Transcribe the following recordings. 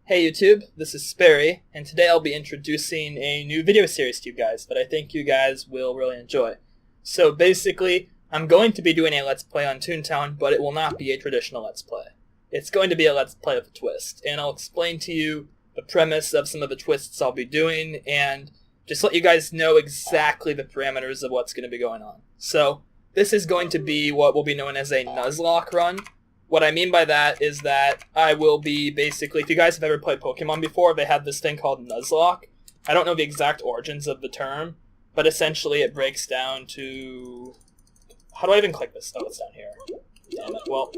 Hey YouTube, this is Sperry, and today I'll be introducing a new video series to you guys that I think you guys will really enjoy. So basically, I'm going to be doing a Let's Play on Toontown, but it will not be a traditional Let's Play. It's going to be a Let's Play with a twist, and I'll explain to you the premise of some of the twists I'll be doing, and just let you guys know exactly the parameters of what's going to be going on. So, this is going to be what will be known as a Nuzlocke run. What I mean by that is that I will be basically, if you guys have ever played Pokemon before, they have this thing called Nuzlocke. I don't know the exact origins of the term, but essentially it breaks down to... How do I even click this? Oh, it's down here. Damn it. Well,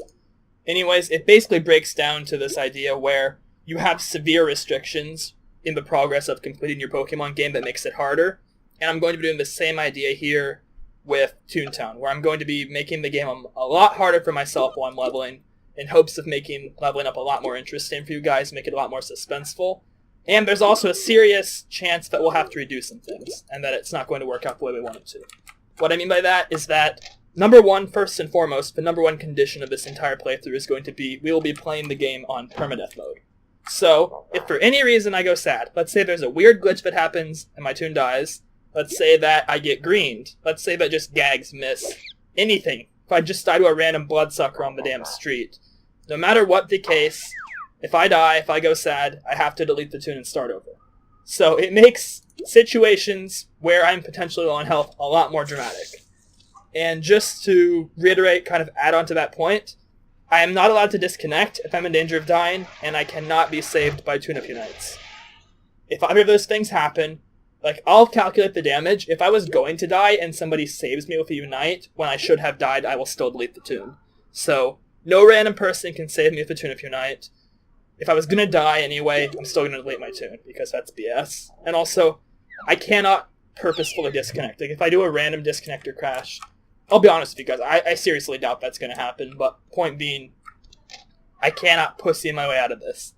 anyways, it basically breaks down to this idea where you have severe restrictions in the progress of completing your Pokemon game that makes it harder. And I'm going to be doing the same idea here with Toontown, where I'm going to be making the game a lot harder for myself while I'm leveling, in hopes of making leveling up a lot more interesting for you guys, make it a lot more suspenseful. And there's also a serious chance that we'll have to redo some things, and that it's not going to work out the way we want it to. What I mean by that is that, number one, first and foremost, the number one condition of this entire playthrough is going to be, we will be playing the game on permadeath mode. So, if for any reason I go sad, let's say there's a weird glitch that happens and my Toon dies, let's say that I get greened, let's say that just gags miss, anything, if I just die to a random bloodsucker on the damn street, no matter what the case, if I die, if I go sad, I have to delete the Toon and start over. So it makes situations where I'm potentially low on health a lot more dramatic. And just to reiterate, kind of add on to that point, I am not allowed to disconnect if I'm in danger of dying, and I cannot be saved by Toon-Up Unites. If either of those things happen, like, I'll calculate the damage. If I was going to die and somebody saves me with a Unite when I should have died, I will still delete the Toon. So, no random person can save me with a Toon-Up Unite. If I was going to die anyway, I'm still going to delete my Toon, because that's BS. And also, I cannot purposefully disconnect. Like, if I do a random disconnect or crash, I'll be honest with you guys, I seriously doubt that's going to happen, but point being, I cannot pussy my way out of this.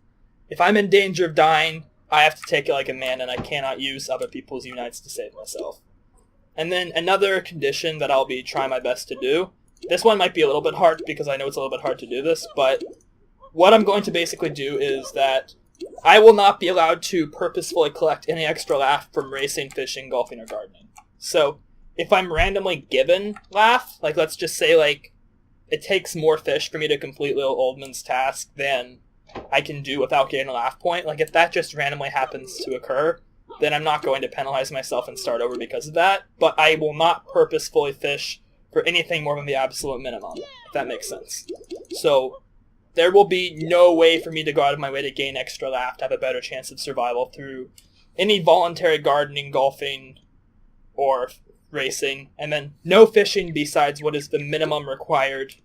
If I'm in danger of dying, I have to take it like a man, and I cannot use other people's Unites to save myself. And then another condition that I'll be trying my best to do, this one might be a little bit hard because I know it's a little bit hard to do this, but what I'm going to basically do is that I will not be allowed to purposefully collect any extra laff from racing, fishing, golfing, or gardening. So, if I'm randomly given laff, like let's just say like it takes more fish for me to complete Lil Oldman's task than I can do without getting a laugh point. Like, if that just randomly happens to occur, then I'm not going to penalize myself and start over because of that, but I will not purposefully fish for anything more than the absolute minimum, if that makes sense. So, there will be no way for me to go out of my way to gain extra laugh to have a better chance of survival through any voluntary gardening, golfing, or racing, and then no fishing besides what is the minimum required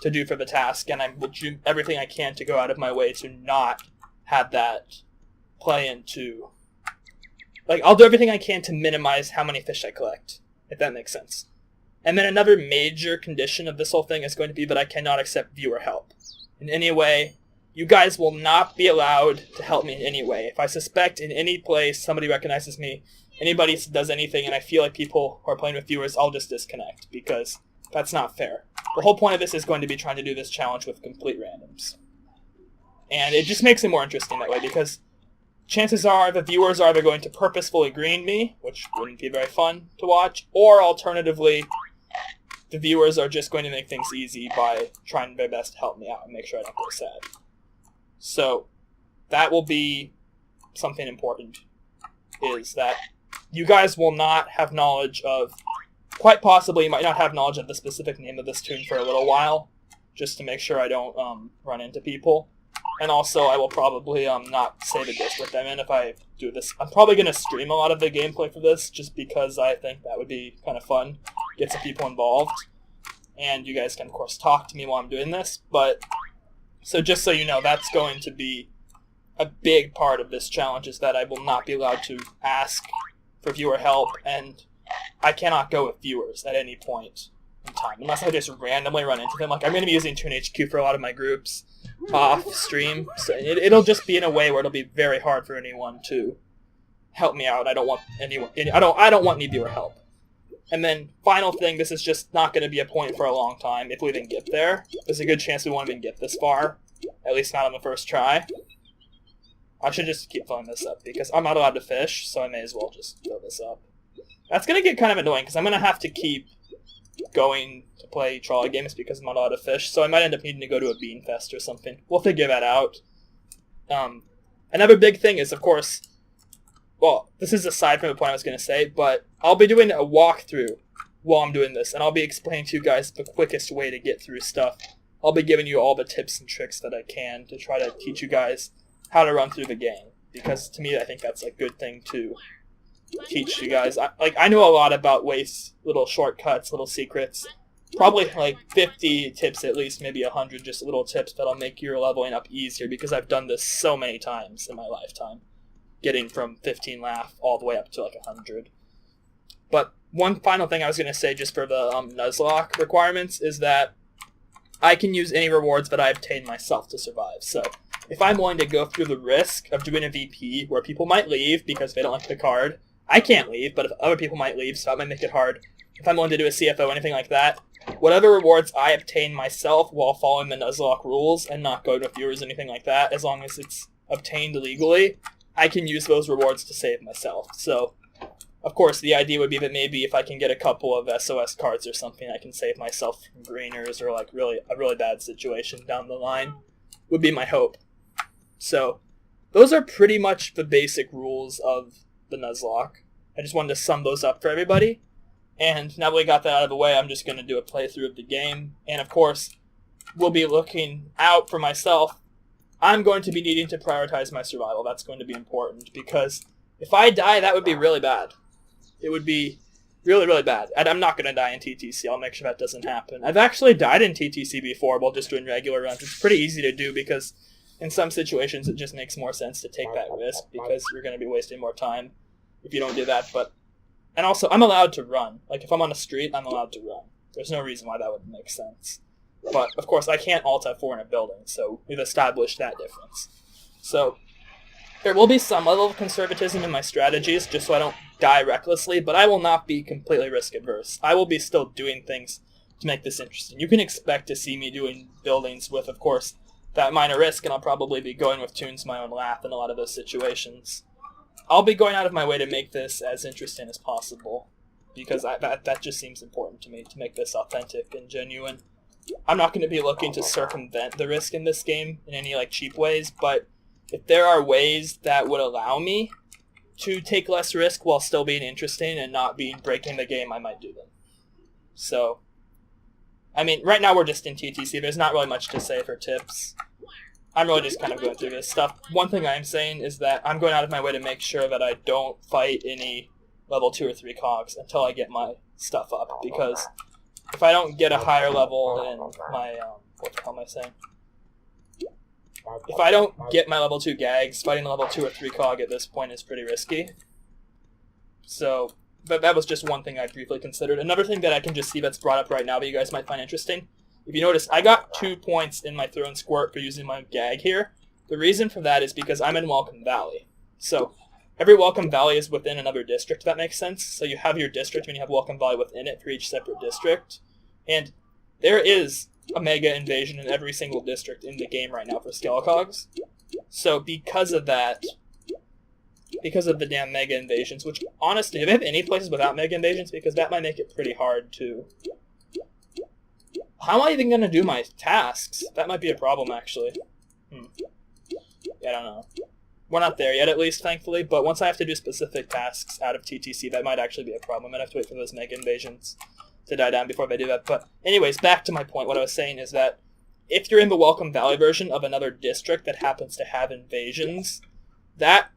to do for the task, and I will do everything I can to go out of my way to not have that play into... Like, I'll do everything I can to minimize how many fish I collect, if that makes sense. And then another major condition of this whole thing is going to be that I cannot accept viewer help. In any way, you guys will not be allowed to help me in any way. If I suspect in any place somebody recognizes me, anybody does anything, and I feel like people who are playing with viewers, I'll just disconnect, because that's not fair. The whole point of this is going to be trying to do this challenge with complete randoms. And it just makes it more interesting that way, because chances are the viewers are either going to purposefully green me, which wouldn't be very fun to watch, or alternatively, the viewers are just going to make things easy by trying their best to help me out and make sure I don't go sad. So, that will be something important, is that you guys will not have knowledge of... Quite possibly, you might not have knowledge of the specific name of this Toon for a little while, just to make sure I don't run into people. And also, I will probably not save a disc with them in if I do this. I'm probably going to stream a lot of the gameplay for this, just because I think that would be kind of fun. Get some people involved. And you guys can, of course, talk to me while I'm doing this. But, so just so you know, that's going to be a big part of this challenge, is that I will not be allowed to ask for viewer help, and I cannot go with viewers at any point in time, unless I just randomly run into them. Like, I'm going to be using Toon HQ for a lot of my groups off stream, so it'll just be in a way where it'll be very hard for anyone to help me out. I don't want anyone. I don't want any viewer help. And then, final thing, this is just not going to be a point for a long time if we even get there. There's a good chance we won't even get this far, at least not on the first try. I should just keep filling this up because I'm not allowed to fish, so I may as well just fill this up. That's going to get kind of annoying because I'm going to have to keep going to play trolley games because I'm not allowed to fish, so I might end up needing to go to a bean fest or something. We'll figure that out. Another big thing is, of course, well, this is aside from the point I was going to say, but I'll be doing a walkthrough while I'm doing this, and I'll be explaining to you guys the quickest way to get through stuff. I'll be giving you all the tips and tricks that I can to try to teach you guys how to run through the game, because to me I think that's a good thing to teach you guys. I know a lot about ways, little shortcuts, little secrets, probably like 50 tips at least, maybe 100 just little tips that'll make your leveling up easier, because I've done this so many times in my lifetime, getting from 15 laff all the way up to like 100. But one final thing I was going to say just for the Nuzlocke requirements is that I can use any rewards that I obtain myself to survive. So if I'm willing to go through the risk of doing a VP where people might leave because they don't like the card, I can't leave, but if other people might leave, so that might make it hard. If I'm willing to do a CFO, anything like that, whatever rewards I obtain myself while following the Nuzlocke rules and not going with viewers, anything like that, as long as it's obtained legally, I can use those rewards to save myself. So, of course, the idea would be that maybe if I can get a couple of SOS cards or something, I can save myself from greeners or like a really bad situation down the line, would be my hope. So, those are pretty much the basic rules of the Nuzlocke. I just wanted to sum those up for everybody. And now that we got that out of the way, I'm just going to do a playthrough of the game. And of course, we'll be looking out for myself. I'm going to be needing to prioritize my survival. That's going to be important, because if I die, that would be really bad. It would be really, really bad. And I'm not going to die in TTC. I'll make sure that doesn't happen. I've actually died in TTC before while just doing regular runs. It's pretty easy to do because in some situations it just makes more sense to take that risk because you're going to be wasting more time if you don't do that. And also, I'm allowed to run. Like, if I'm on the street, I'm allowed to run. There's no reason why that wouldn't make sense. But, of course, I can't alt F4 in a building, so we've established that difference. So, there will be some level of conservatism in my strategies, just so I don't die recklessly, but I will not be completely risk-averse. I will be still doing things to make this interesting. You can expect to see me doing buildings with, of course, that minor risk, and I'll probably be going with Toon's my own laff in a lot of those situations. I'll be going out of my way to make this as interesting as possible, because that just seems important to me, to make this authentic and genuine. I'm not going to be looking to circumvent the risk in this game in any like cheap ways, but if there are ways that would allow me to take less risk while still being interesting and not breaking the game, I might do them. So, I mean, right now we're just in TTC. There's not really much to say for tips. I'm really just kind of going through this stuff. One thing I'm saying is that I'm going out of my way to make sure that I don't fight any level 2 or 3 cogs until I get my stuff up, because if I don't get a higher level in my, what the hell am I saying? If I don't get my level 2 gags, fighting a level 2 or 3 cog at this point is pretty risky. So, but that was just one thing I briefly considered. Another thing that I can just see that's brought up right now that you guys might find interesting. If you notice, I got 2 points in my throw and squirt for using my gag here. The reason for that is because I'm in Welcome Valley. So, every Welcome Valley is within another district, if that makes sense. So you have your district and you have Welcome Valley within it for each separate district. And there is a mega invasion in every single district in the game right now for Skelecogs. So because of that, because of the damn mega invasions, which honestly, do they have any places without mega invasions? Because that might make it pretty hard to... How am I even going to do my tasks? That might be a problem, actually. Yeah, I don't know. We're not there yet, at least, thankfully, but once I have to do specific tasks out of TTC, that might actually be a problem. I might have to wait for those mega invasions to die down before I do that. But anyways, back to my point. What I was saying is that if you're in the Welcome Valley version of another district that happens to have invasions, that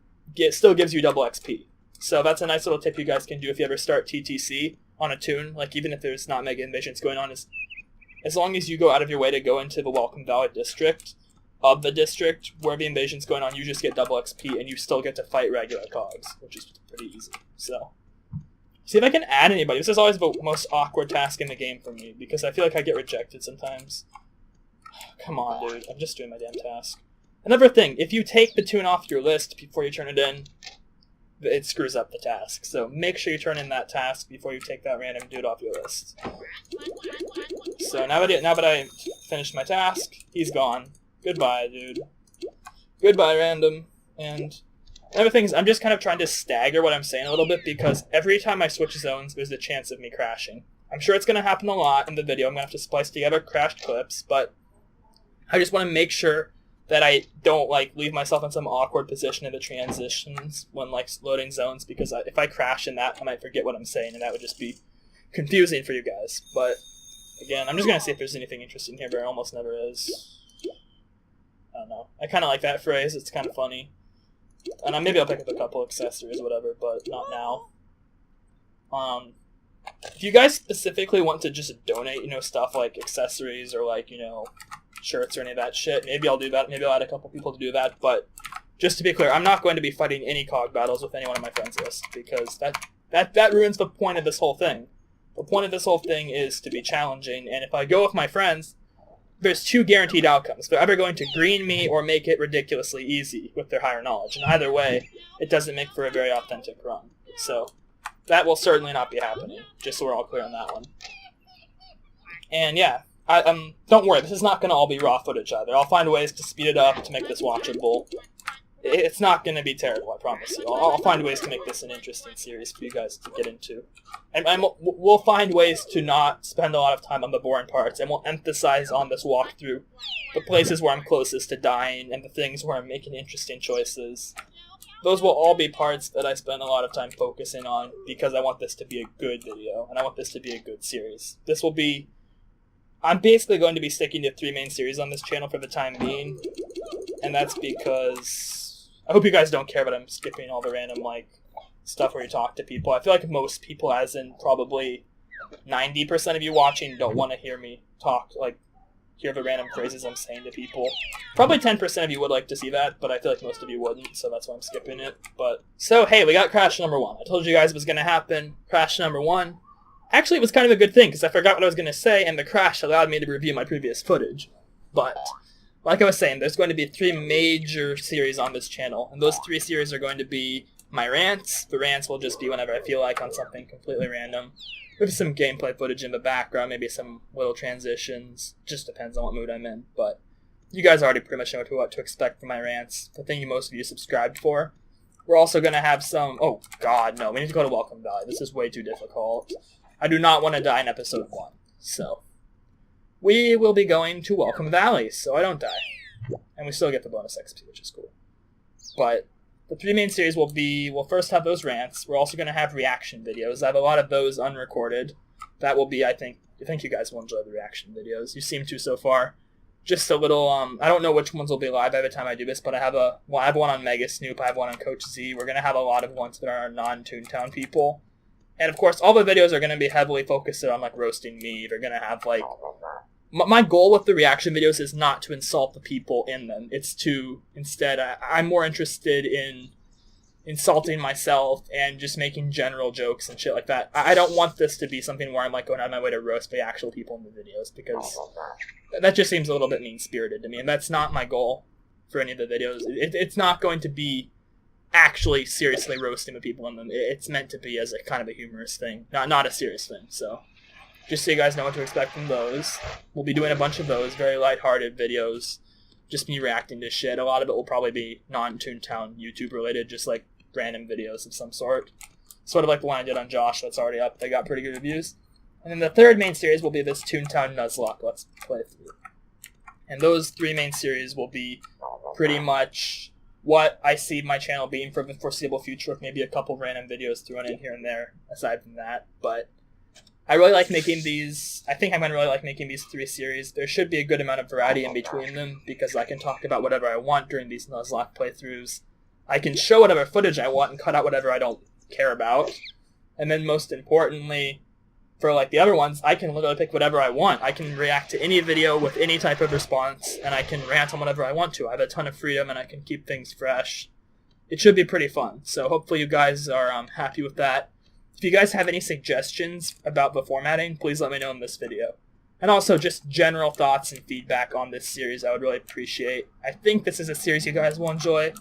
still gives you double XP. So that's a nice little tip you guys can do if you ever start TTC on a Toon. Like, even if there's not mega invasions going on, as long as you go out of your way to go into the Welcome Valley district of the district where the invasion's going on, you just get double XP and you still get to fight regular cogs, which is pretty easy. So, see if I can add anybody. This is always the most awkward task in the game for me, because I feel like I get rejected sometimes. Come on, dude. I'm just doing my damn task. Another thing, if you take the Toon off your list before you turn it in, it screws up the task. So make sure you turn in that task before you take that random dude off your list. So now that I finished my task, he's gone. Goodbye, dude. Goodbye, random. And another thing is I'm just kind of trying to stagger what I'm saying a little bit, because every time I switch zones, there's a chance of me crashing. I'm sure it's going to happen a lot in the video. I'm going to have to splice together crashed clips, but I just want to make sure that I don't leave myself in some awkward position in the transitions when loading zones, because if I crash in that, I might forget what I'm saying, and that would just be confusing for you guys. But again, I'm just going to see if there's anything interesting here, but there almost never is. I don't know. I kind of like that phrase. It's kind of funny. And maybe I'll pick up a couple accessories or whatever, but not now. If you guys specifically want to just donate, stuff like accessories or shirts or any of that shit, maybe I'll do that. Maybe I'll add a couple people to do that. But just to be clear, I'm not going to be fighting any cog battles with anyone on my friends list, because that ruins the point of this whole thing. The point of this whole thing is to be challenging, and if I go with my friends, there's 2 guaranteed outcomes. They're either going to green me or make it ridiculously easy with their higher knowledge. And either way, it doesn't make for a very authentic run. So that will certainly not be happening, just so we're all clear on that one. And yeah, don't worry, this is not going to all be raw footage either. I'll find ways to speed it up to make this watchable. It's not going to be terrible, I promise you. I'll find ways to make this an interesting series for you guys to get into. And we'll find ways to not spend a lot of time on the boring parts, and we'll emphasize on this walkthrough the places where I'm closest to dying and the things where I'm making interesting choices. Those will all be parts that I spend a lot of time focusing on, because I want this to be a good video, and I want this to be a good series. I'm basically going to be sticking to 3 main series on this channel for the time being, and that's because I hope you guys don't care, but I'm skipping all the random stuff where you talk to people. I feel like most people, as in probably 90% of you watching, don't want to hear me talk, hear the random phrases I'm saying to people. Probably 10% of you would like to see that, but I feel like most of you wouldn't, so that's why I'm skipping it. So hey, we got crash number 1. I told you guys it was going to happen. Crash number 1. Actually, it was kind of a good thing, because I forgot what I was going to say, and the crash allowed me to review my previous footage. But like I was saying, there's going to be 3 major series on this channel, and those 3 series are going to be my rants. The rants will just be whenever I feel like on something completely random, with some gameplay footage in the background, maybe some little transitions. Just depends on what mood I'm in, but you guys already pretty much know what to expect from my rants, the thing most of you subscribed for. We're also going to have some... Oh, God, no. We need to go to Welcome Valley. This is way too difficult. I do not want to die in episode 1, so... We will be going to Welcome Valley, so I don't die. And we still get the bonus XP, which is cool. But the 3 main series we'll first have those rants. We're also going to have reaction videos. I have a lot of those unrecorded. That will be, I think you guys will enjoy the reaction videos. You seem to so far. Just a little, I don't know which ones will be live by the time I do this, but I have one on Mega Snoop, I have one on Coach Z. We're going to have a lot of ones that are non-Toontown people. And of course, all the videos are going to be heavily focused on roasting me. They're going to have my goal with the reaction videos is not to insult the people in them. It's to, instead, I'm more interested in insulting myself and just making general jokes and shit like that. I don't want this to be something where I'm going out of my way to roast the actual people in the videos, because that just seems a little bit mean-spirited to me, and that's not my goal for any of the videos. It's not going to be actually seriously roasting the people in them. It's meant to be as a kind of a humorous thing, not a serious thing. So just so you guys know what to expect from those. We'll be doing a bunch of those, very lighthearted videos, just me reacting to shit. A lot of it will probably be non-Toontown YouTube related, just random videos of some sort. Sort of like the one I did on Josh that's already up. They got pretty good reviews. And then the 3rd main series will be this Toontown Nuzlocke Let's Play through. And those 3 main series will be pretty much what I see my channel being for the foreseeable future, with maybe a couple random videos thrown in here and there, aside from that. But I really like making these. I think I'm going to really like making these 3 series. There should be a good amount of variety in between them, because I can talk about whatever I want during these Nuzlocke playthroughs. I can show whatever footage I want and cut out whatever I don't care about. And then most importantly, for the other ones, I can literally pick whatever I want. I can react to any video with any type of response, and I can rant on whatever I want to. I have a ton of freedom, and I can keep things fresh. It should be pretty fun, so hopefully you guys are happy with that. If you guys have any suggestions about the formatting, please let me know in this video. And also just general thoughts and feedback on this series I would really appreciate. I think this is a series you guys will enjoy.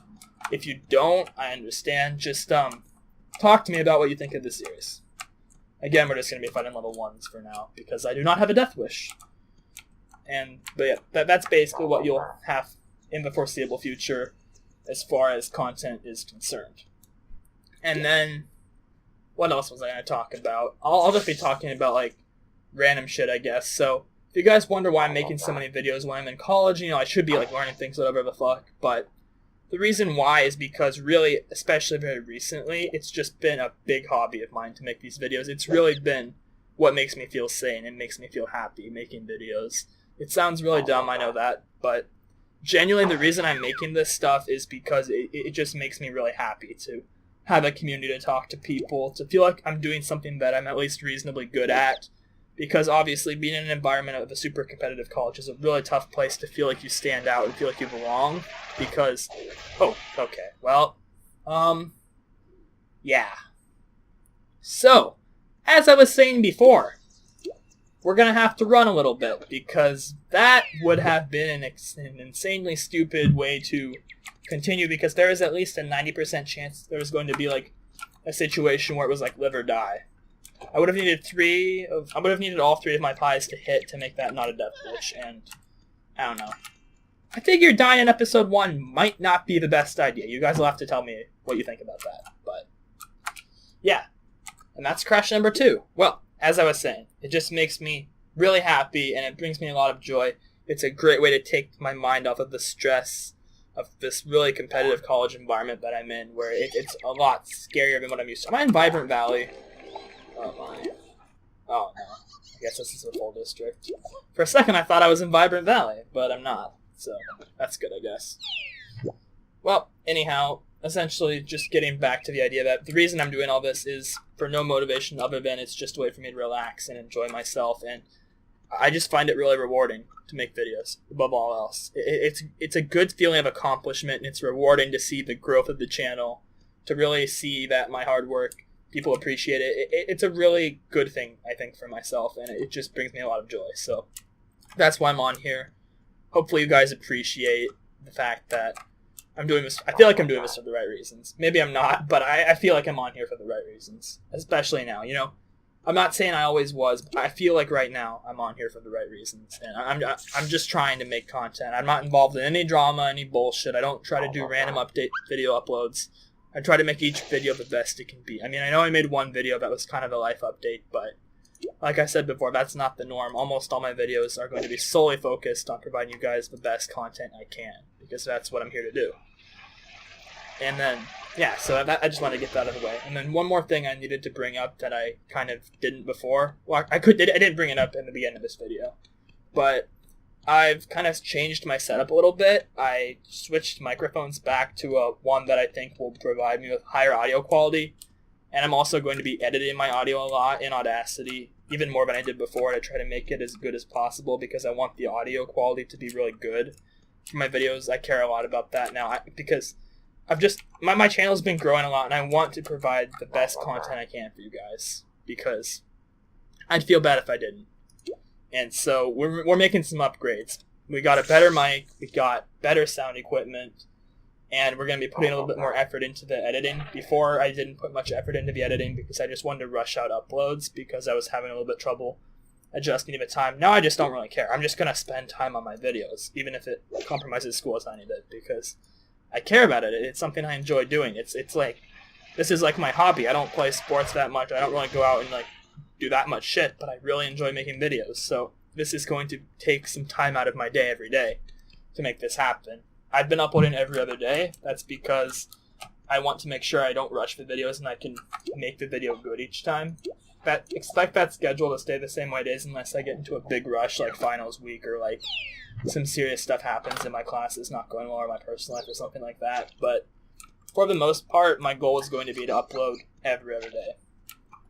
If you don't, I understand. Just talk to me about what you think of the series. Again, we're just going to be fighting level 1s for now, because I do not have a death wish. But yeah, that's basically what you'll have in the foreseeable future. as far as content is concerned. And then, what else was I going to talk about? I'll just be talking about, like, random shit, I guess. So, if you guys wonder why I'm making so many videos when I'm in college, I should be, like, learning things, whatever the fuck, but the reason why is because really, especially very recently, it's just been a big hobby of mine to make these videos. It's really been what makes me feel sane and makes me feel happy making videos. It sounds really dumb, I know that, but genuinely the reason I'm making this stuff is because it just makes me really happy to have a community, to talk to people, to feel like I'm doing something that I'm at least reasonably good at. Because obviously being in an environment of a super competitive college is a really tough place to feel like you stand out and feel like you belong. Because, yeah. So, as I was saying before, we're going to have to run a little bit, because that would have been an insanely stupid way to continue, because there is at least a 90% chance there was going to be, like, a situation where it was, like, live or die. I would have needed all three of my pies to hit to make that not a death wish, and I don't know. I figure dying in episode 1 might not be the best idea. You guys will have to tell me what you think about that, but yeah. And that's crash number 2. Well, as I was saying, it just makes me really happy, and it brings me a lot of joy. It's a great way to take my mind off of the stress of this really competitive college environment that I'm in, where it's a lot scarier than what I'm used to. Am I in Vibrant Valley? Oh my. Oh no. I guess this is a full district. For a second I thought I was in Vibrant Valley, but I'm not. So, that's good, I guess. Well, anyhow, essentially just getting back to the idea that the reason I'm doing all this is for no motivation other than it's just a way for me to relax and enjoy myself, and I just find it really rewarding to make videos, above all else. It's a good feeling of accomplishment, and it's rewarding to see the growth of the channel, to really see that my hard work, people appreciate it. It's a really good thing, I think, for myself, and it just brings me a lot of joy. So that's why I'm on here. Hopefully you guys appreciate the fact that I'm doing this. I feel like I'm doing this for the right reasons. Maybe I'm not, but I feel like I'm on here for the right reasons, especially now. I'm not saying I always was, but I feel like right now I'm on here for the right reasons, and I'm just trying to make content. I'm not involved in any drama, any bullshit. I don't try to do random update video uploads. I try to make each video the best it can be. I mean, I know I made one video that was kind of a life update, but like I said before, that's not the norm. Almost all my videos are going to be solely focused on providing you guys the best content I can, because that's what I'm here to do. And then, yeah, so I just want to get that out of the way. And then one more thing I needed to bring up that I kind of didn't before. Well, I didn't bring it up in the beginning of this video, but I've kind of changed my setup a little bit. I switched microphones back to one that I think will provide me with higher audio quality. And I'm also going to be editing my audio a lot in Audacity, even more than I did before, to try to make it as good as possible, because I want the audio quality to be really good for my videos. I care a lot about that now, because I've just, my channel's been growing a lot, and I want to provide the best content I can for you guys, because I'd feel bad if I didn't. And so we're making some upgrades. We got a better mic, we got better sound equipment, and we're going to be putting a little bit more effort into the editing. Before, I didn't put much effort into the editing because I just wanted to rush out uploads because I was having a little bit trouble adjusting to the time. Now I just don't really care. I'm just going to spend time on my videos, even if it compromises school a tiny bit, because I care about it. It's something I enjoy doing. It's like, this is like my hobby. I don't play sports that much. I don't really go out and like do that much shit, but I really enjoy making videos. So this is going to take some time out of my day every day to make this happen. I've been uploading every other day. That's because I want to make sure I don't rush the videos and I can make the video good each time. Expect that schedule to stay the same way it is unless I get into a big rush like finals week, or like some serious stuff happens in my class is not going well, or my personal life or something like that. But for the most part, my goal is going to be to upload every other day.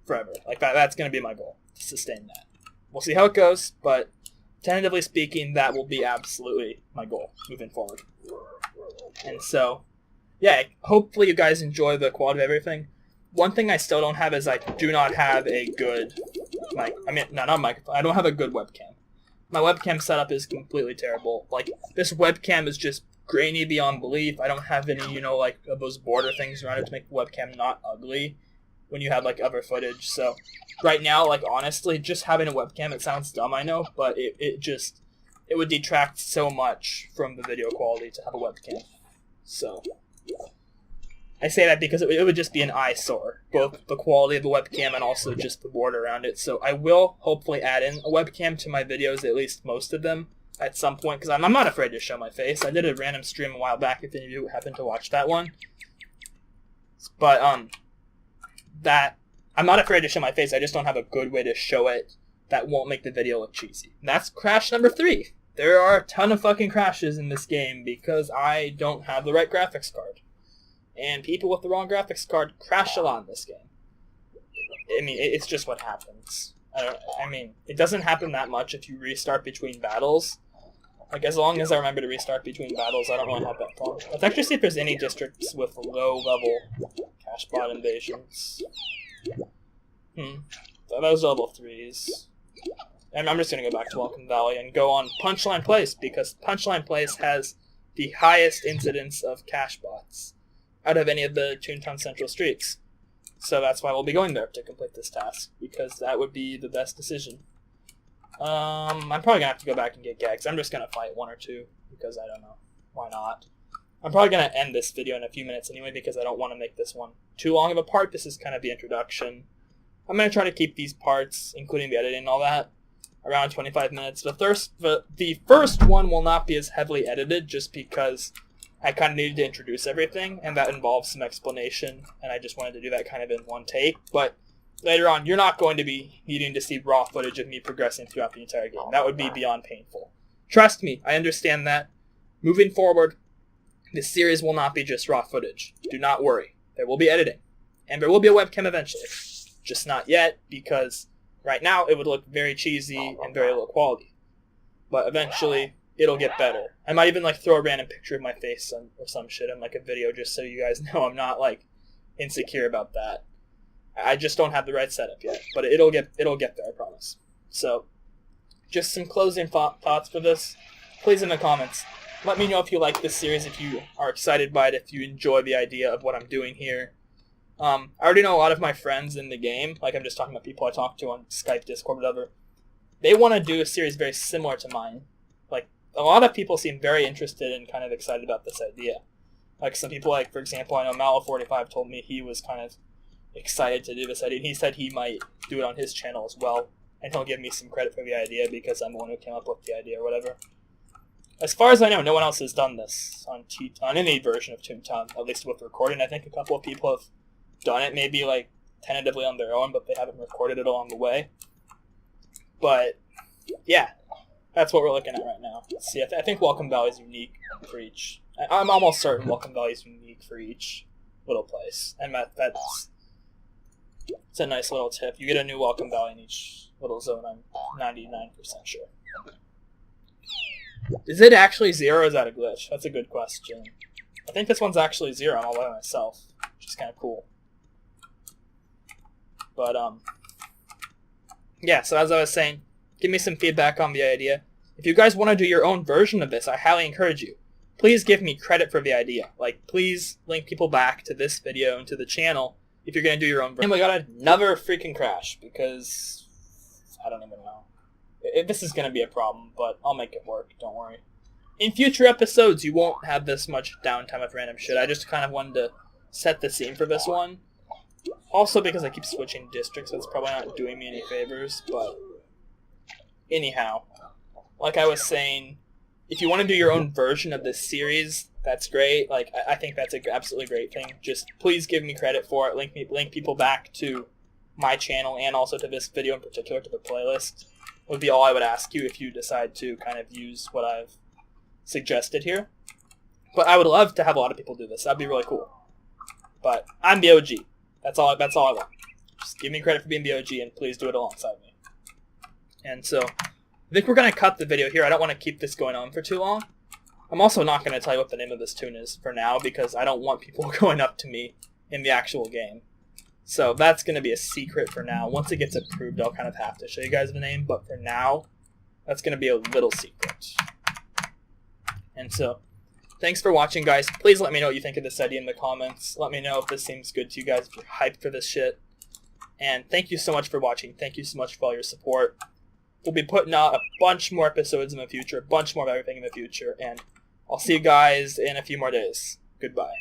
Forever. Like that's going to be my goal, to sustain that. We'll see how it goes, but tentatively speaking, that will be absolutely my goal moving forward. And so, yeah, hopefully you guys enjoy the quality of everything. One thing I still don't have is I do not have a good not microphone. I don't have a good webcam. My webcam setup is completely terrible. Like, this webcam is just grainy beyond belief. I don't have any, like those border things around it to make the webcam not ugly when you have like other footage. So right now, like, honestly, just having a webcam, it sounds dumb, I know, but it would detract so much from the video quality to have a webcam. So I say that because it would just be an eyesore, both the quality of the webcam and also just the border around it. So I will hopefully add in a webcam to my videos, at least most of them, at some point, because I'm not afraid to show my face. I did a random stream a while back, if any of you happened to watch that one. But, that, I'm not afraid to show my face, I just don't have a good way to show it that won't make the video look cheesy. And that's crash number 3. There are a ton of fucking crashes in this game because I don't have the right graphics card. And people with the wrong graphics card crash a lot in this game. I mean, it's just what happens. I mean, it doesn't happen that much if you restart between battles. Like, as long as I remember to restart between battles, I don't really have that problem. Let's actually see if there's any districts with low-level cash bot invasions. Those are level 3s. And I'm just going to go back to Welcome Valley and go on Punchline Place, because Punchline Place has the highest incidence of cash bots out of any of the Toontown Central streets. So that's why we'll be going there to complete this task, because that would be the best decision. I'm probably going to have to go back and get gags. I'm just going to fight 1 or 2, because I don't know. Why not? I'm probably going to end this video in a few minutes anyway, because I don't want to make this one too long of a part. This is kind of the introduction. I'm going to try to keep these parts, including the editing and all that, around 25 minutes. The first one will not be as heavily edited, just because I kind of needed to introduce everything, and that involves some explanation, and I just wanted to do that kind of in one take. But later on, you're not going to be needing to see raw footage of me progressing throughout the entire game. That would be beyond painful. Trust me, I understand that. Moving forward, this series will not be just raw footage. Do not worry. There will be editing, and there will be a webcam eventually. Just not yet, because right now it would look very cheesy and very low quality. But eventually, it'll get better. I might even throw a random picture of my face or some shit in a video, just so you guys know I'm not insecure about that. I just don't have the right setup yet, but it'll get there, I promise. So, just some closing thoughts for this. Please in the comments, let me know if you like this series, if you are excited by it, if you enjoy the idea of what I'm doing here. I already know a lot of my friends in the game, I'm just talking about people I talk to on Skype, Discord, whatever. They want to do a series very similar to mine. A lot of people seem very interested and kind of excited about this idea. Some people, for example, I know Malo45 told me he was kind of excited to do this idea. He said he might do it on his channel as well, and he'll give me some credit for the idea because I'm the one who came up with the idea or whatever. As far as I know, no one else has done this on any version of Toontown, at least with recording. I think a couple of people have done it, maybe tentatively on their own, but they haven't recorded it along the way. But yeah, that's what we're looking at right now. Let's see, I think Welcome Valley is unique for each. I'm almost certain Welcome Valley is unique for each little place, and that's a nice little tip. You get a new Welcome Valley in each little zone. I'm 99% sure. Is it actually 0 or is that a glitch? That's a good question. I think this one's actually 0. I'm all by myself, which is kind of cool. But, yeah, so as I was saying, give me some feedback on the idea. If you guys want to do your own version of this, I highly encourage you. Please give me credit for the idea. Please link people back to this video and to the channel if you're going to do your own version. And we got another freaking crash, because I don't even know. This is going to be a problem, but I'll make it work, don't worry. In future episodes, you won't have this much downtime of random shit. I just kind of wanted to set the scene for this one. Also because I keep switching districts, so it's probably not doing me any favors, but anyhow, like I was saying, if you want to do your own version of this series, that's great. I think that's an absolutely great thing. Just please give me credit for it. Link people back to my channel and also to this video in particular, to the playlist. Would be all I would ask you if you decide to kind of use what I've suggested here. But I would love to have a lot of people do this. That'd be really cool. But I'm the OG. That's all I want. Just give me credit for being the OG and please do it alongside me. And so, I think we're going to cut the video here. I don't want to keep this going on for too long. I'm also not going to tell you what the name of this tune is for now, because I don't want people going up to me in the actual game. So that's going to be a secret for now. Once it gets approved, I'll kind of have to show you guys the name, but for now, that's going to be a little secret. And so, thanks for watching, guys. Please let me know what you think of this idea in the comments. Let me know if this seems good to you guys, if you're hyped for this shit. And thank you so much for watching. Thank you so much for all your support. We'll be putting out a bunch more episodes in the future, a bunch more of everything in the future, and I'll see you guys in a few more days. Goodbye.